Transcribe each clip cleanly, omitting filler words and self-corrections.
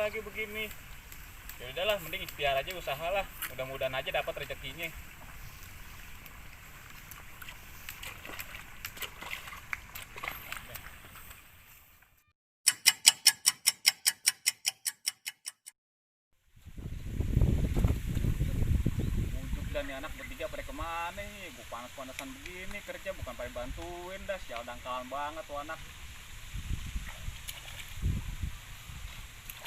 lagi begini. Ya udahlah, mending ikhtiar aja, usahalah. Mudah-mudahan aja dapat rezekinya. Dan nih anak bertiga pada kemana nih? Gue panas-panasan begini kerja, bukan pada bantuin dah. Sial dangkalan banget tuh anak.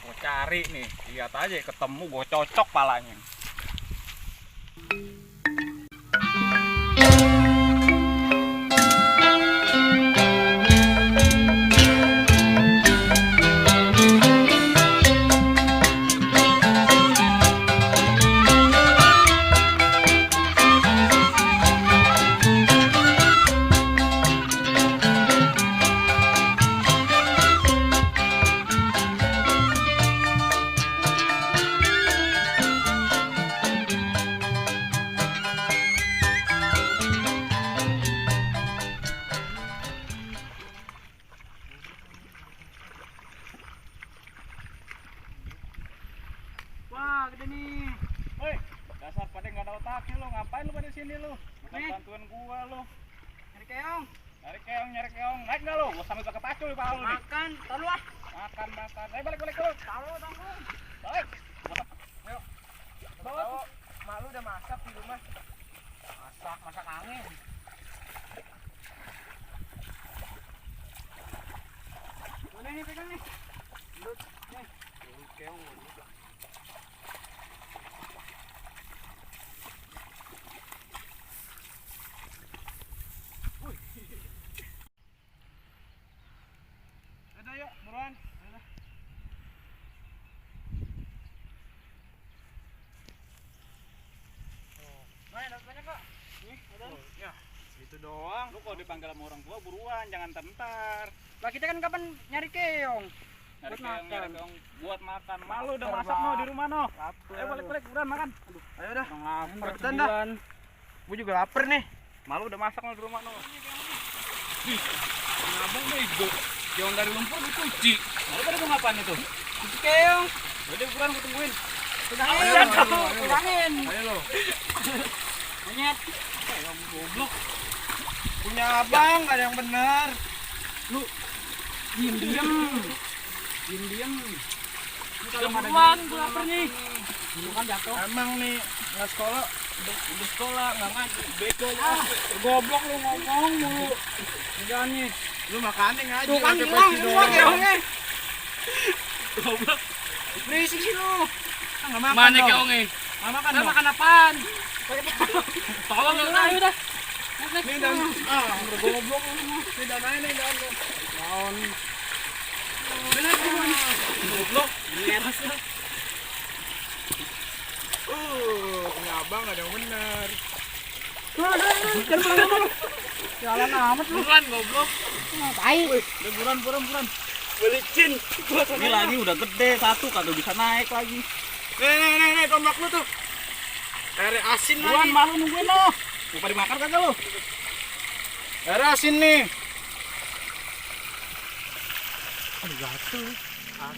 Gue cari nih, lihat aja ketemu gue cocok palanya. Wah, gede nih. Woi, dasar pada nggak ada otaknya lo, ngapain lo pada sini lo? Bukan Nih. bantuin gua lo. Nyari keong. Nyari keong, naik nggak lo? Gua sambil pakai pacu di pala lo nih. Makan. Tahu ah. Makan. Ayo balik lo. Tahu tanggung. Balik. Ayo. Bawa tuh. Mak lu udah masak di rumah. Masak angin. Mana nih pegang nih? Lut. Nih. Keong. Udah yuk, buruan. Mana dapat banyak kok? Nih, ada. Ya, gitu doang. Lu kalau dipanggil sama orang tua buruan, jangan ntar. Lah kita kan kapan nyari keong? Nyari Buat keong buat makan. Malu udah Lapar, masak no Bang. di rumah no. Lapar. Ayo balik buruan makan. Ayo dah. Lapar Cepetan dah. Gue juga lapar nih. Malu udah masak no di rumah no. Ih, ngabung bego. Keong dari lumpur dicuci. Lalu pada mau ngapain itu? Cuci keong. Udah buruan gue tungguin. Pegangin. Pegangin. Ayo lo. Monyet. Keong goblok. Punya abang gak ada yang benar. Diem. Kalau buruan, gue lapar nih. Bukan jatuh. Emang nih nggak sekolah. Udah sekolah nggak ngaji. Bego lu. Goblok lu ngomong mulu. Jangan nih. Lu makanin aja. Tuh kan pakai hilang peci semua doang. keongnya. Goblok. Berisik sih lu. Nggak makan Mana dong. keongnya? Nggak makan Udah dong. makan apaan? Tolong lu. Ayo dah. Nih dan udah goblok lu. Nih dan aja nih dan. Naon. Goblok. Ngeras lu. Punya abang nggak ada yang benar. Jalan amat lu. Buruan goblok. Ngapain? Udah buruan. Belicin. Ini lagi udah gede satu kagak bisa naik lagi. Nih tombak lu tuh. Air asin Buruan lagi. malu nungguin lo. Mau pada makan kagak lo? Air asin nih. Aduh gatel. Hop.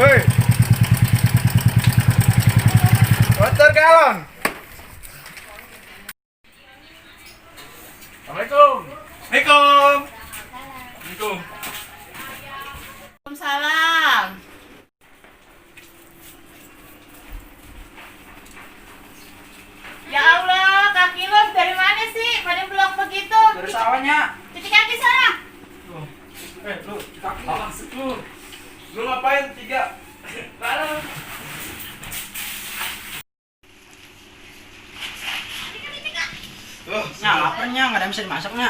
Hei. Water galon. Assalamualaikum. Waalaikumsalam. Waalaikumsalam. Ya Allah, kaki lo dari mana sih? Pada blok begitu. Dari sawahnya. Cuci kaki sana. Lu, masuk lu. Lu ngapain tiga? Nah, laparnya nggak ada yang bisa dimasaknya.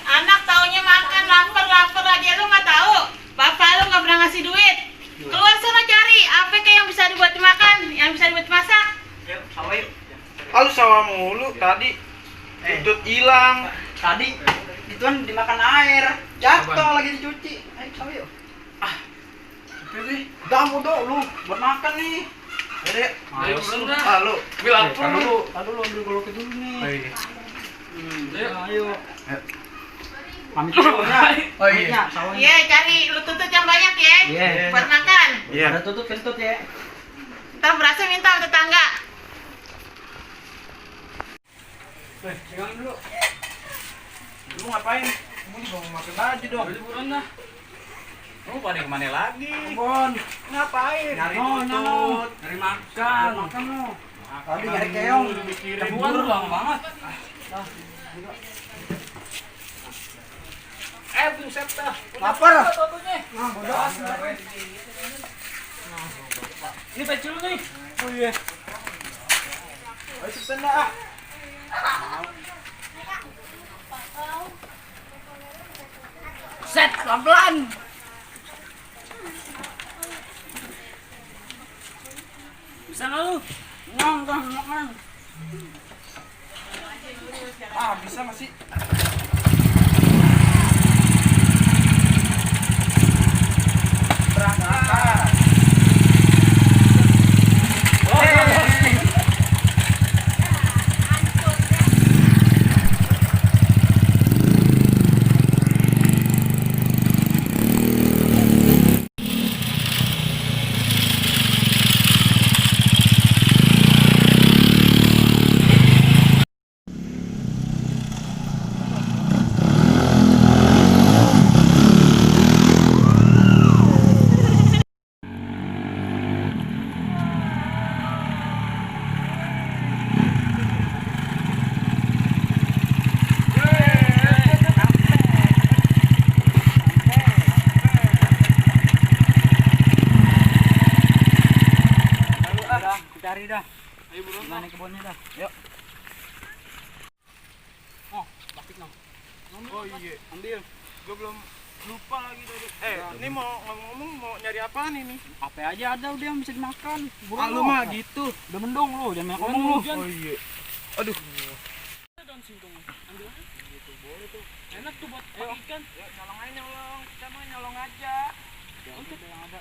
Anak taunya makan lapar aja lu nggak tahu. Bapak lu nggak pernah ngasih duit. Keluar sana cari apa kayak yang bisa dibuat dimakan, yang bisa dibuat masak. Yuk, sawah yuk. Lu sawah mulu tadi. Tutut hilang. Tadi di gituan dimakan air. Jatuh lagi dicuci. Ayo, coba yuk. Kamu dong lu buat makan nih. Dek, Ayo, belum dah. ah, lu. Bilang Dulu ambil goloknya dulu nih. Ayo. Pamit dulu ya. Oh iya. Iya, cari lu tutut yang banyak ya. Iya. Buat makan. Iya. Ada tutup kentut ya. Ntar berasa minta sama tetangga. Pegang dulu. Lu ngapain? Kamu juga mau pakai baju dong. Udah buruan dah. Lu pada kemana lagi? Bon, ngapain? Nyari tutut. tutut, nyari makan. Makan lu. Tadi nyari keong. Bukan lu lama banget. Buset dah. Lapar. Tututnya. Nah, bodoh. Ini peci lu nih. Oh iya. Ayo cepetan dah. Set, pelan-pelan. Bisa nggak lu? Makan. Ah, bisa masih. Berangkat. Cari dah. Ayo buruan. Gimana kebunnya dah? Yuk. Oh, plastik no. Oh iya, ambil. Gue belum lupa lagi tadi. Ini mau ngomong-ngomong mau nyari apaan ini? Apa aja ada udah yang bisa dimakan. Ah, lu mah gitu. Udah mendung lu, jangan banyak Ngomong ngomong lu. lu. Oh iya. Aduh. Daun singkong. Ambil aja. Gitu, boleh tuh. Enak tuh buat ikan. Ya, nyolong aja nyolong. Kita mah nyolong aja. Untuk yang ada.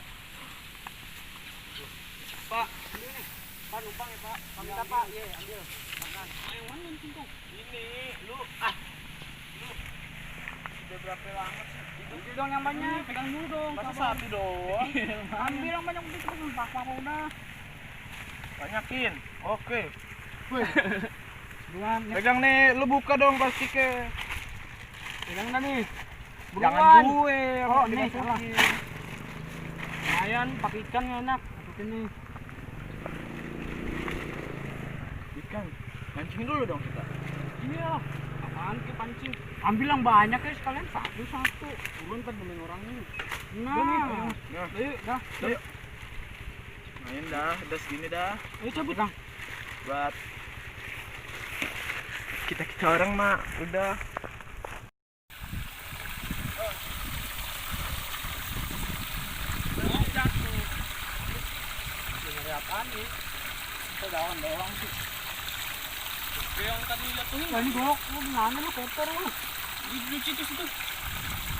Pak, ini nih. Pak, numpang ya, Pak. Minta, Pak. Iya, ambil. Makan. Yang mana daun singkong? Ini, lu udah berapa lama sih? Ambil dong yang banyak, pegang dulu dong. Masa sabar. satu doang? Ambil yang banyak udah cepet apa udah. Banyakin. Oke. Buruan, nih. Pegang nih, lu buka dong plastiknya. Pegang dah nih. Jangan Buruan. gue. Oh, yang nih, masukin. Lumayan, pakai ikan enak. Masukin nih. Ikan. Mancing dulu dong kita. Iya. Apaan ke pancing? Ambil yang banyak ya sekalian satu-satu. Turun kan temen orangnya. Nah. Nah, Ayo, dah. ayo. Main dah, udah segini dah. Ayo cabut dah. Buat kita orang mah udah. Nyari apaan nih? Kita daun doang sih. Yang tadi jatuhin. Ini golok lu gimana lu kotor lu? Di situ.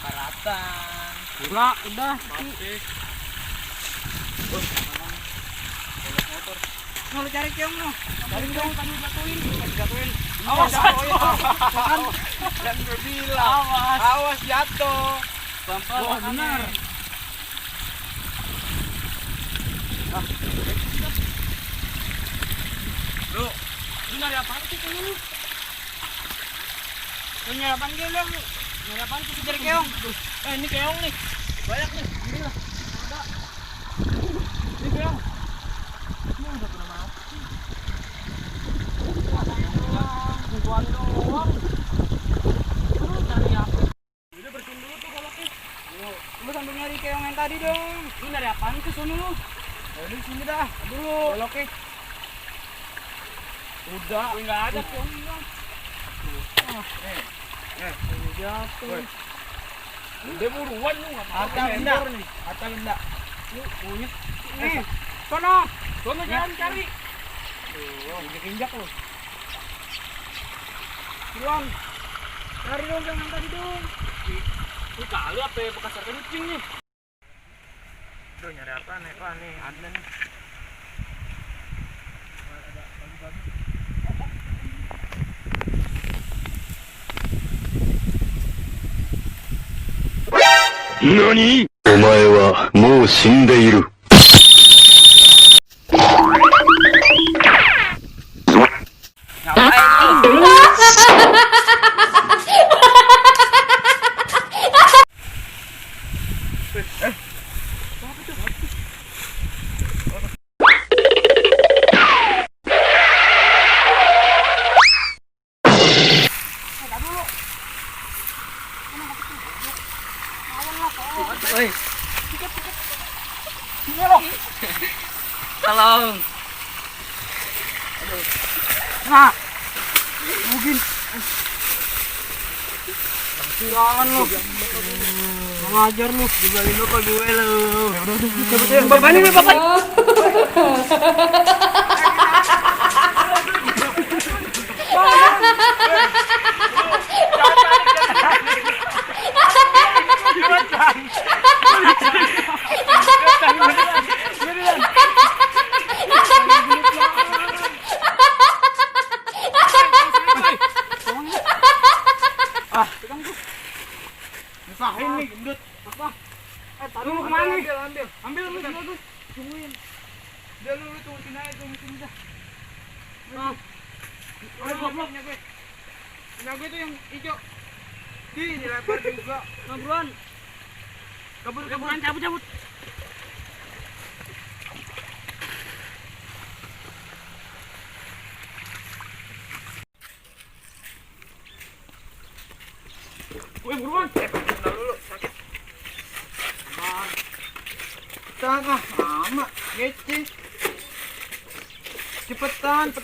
Karatan. Udah. Plastik. Mau lu cari keong lu. Cari dong kan lu jatuhin. Awas, Jangan. Jangan berbilang. Awas jatuh. Pelan-pelan. Wah, benar. Lu nyari apaan sih kamu lu? Lu nyari apaan dia lu? Nyari apaan sih cari keong? Ini keong nih. Banyak nih. Ini lah. Ada. Ini keong. Ini udah pernah mati. Bukan doang. Lu cari apa? Udah bersihin dulu tuh goloknya. Lu sambil nyari keong yang tadi dong. Lu nyari apaan ke sono lu? Di sini dah. Dulu. Beloknya. Udah. Enggak ada keongnya. Ini jatuh. Udah buruan lu enggak Harta benda. Harta benda. Lu punya. Nih. Sono. Sono jalan cari. Injak-injak lu. Buruan. Lari dong, jangan tadi dong. Ini kali apa ya bekas sarga kucing nih? Aduh, nyari apa nih? Pak nih, ada nih. NANI?お前はもう死んでいる。Oi. Sini lo. Tolong. Aduh. Nah. Mungkin. Jangan lu. Mengajar lu. Dibalin lu ke gue lu. Coba bapak ini bapak. Misahin nih, gendut. Apa? Taruh lu kemana nih? Ambil lu, Bagus. Tungguin. Udah lu tunggu sini aja, tunggu sini dah. Nah. Ada gobloknya gue. Punya gue tuh yang hijau. Di, dilempar juga. Nah, buruan. Kabur. Cabut. Woi, buruan. Bentar dulu, sakit. Tengah, lama. Ngeci. Cepetan.